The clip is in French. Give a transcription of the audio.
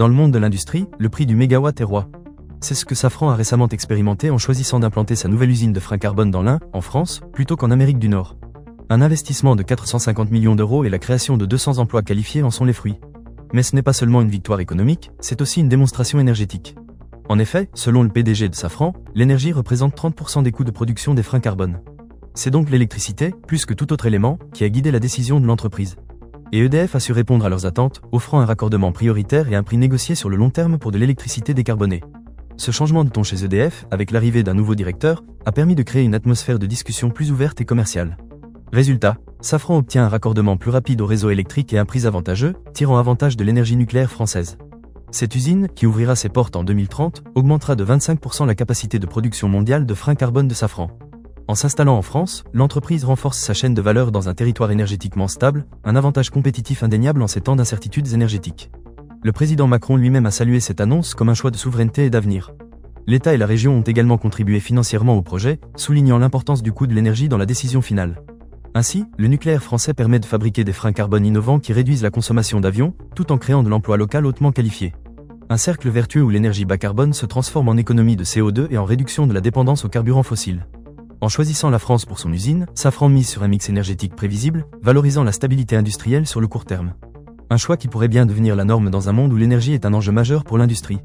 Dans le monde de l'industrie, le prix du mégawatt est roi. C'est ce que Safran a récemment expérimenté en choisissant d'implanter sa nouvelle usine de frein carbone dans l'Ain, en France, plutôt qu'en Amérique du Nord. Un investissement de 450 millions d'euros et la création de 200 emplois qualifiés en sont les fruits. Mais ce n'est pas seulement une victoire économique, c'est aussi une démonstration énergétique. En effet, selon le PDG de Safran, l'énergie représente 30% des coûts de production des freins carbone. C'est donc l'électricité, plus que tout autre élément, qui a guidé la décision de l'entreprise. Et EDF a su répondre à leurs attentes, offrant un raccordement prioritaire et un prix négocié sur le long terme pour de l'électricité décarbonée. Ce changement de ton chez EDF, avec l'arrivée d'un nouveau directeur, a permis de créer une atmosphère de discussion plus ouverte et commerciale. Résultat, Safran obtient un raccordement plus rapide au réseau électrique et un prix avantageux, tirant avantage de l'énergie nucléaire française. Cette usine, qui ouvrira ses portes en 2030, augmentera de 25% la capacité de production mondiale de freins carbone de Safran. En s'installant en France, l'entreprise renforce sa chaîne de valeur dans un territoire énergétiquement stable, un avantage compétitif indéniable en ces temps d'incertitudes énergétiques. Le président Macron lui-même a salué cette annonce comme un choix de souveraineté et d'avenir. L'État et la région ont également contribué financièrement au projet, soulignant l'importance du coût de l'énergie dans la décision finale. Ainsi, le nucléaire français permet de fabriquer des freins carbone innovants qui réduisent la consommation d'avions, tout en créant de l'emploi local hautement qualifié. Un cercle vertueux où l'énergie bas carbone se transforme en économie de CO2 et en réduction de la dépendance aux carburants fossiles. En choisissant la France pour son usine, Safran mise sur un mix énergétique prévisible, valorisant la stabilité industrielle sur le court terme. Un choix qui pourrait bien devenir la norme dans un monde où l'énergie est un enjeu majeur pour l'industrie.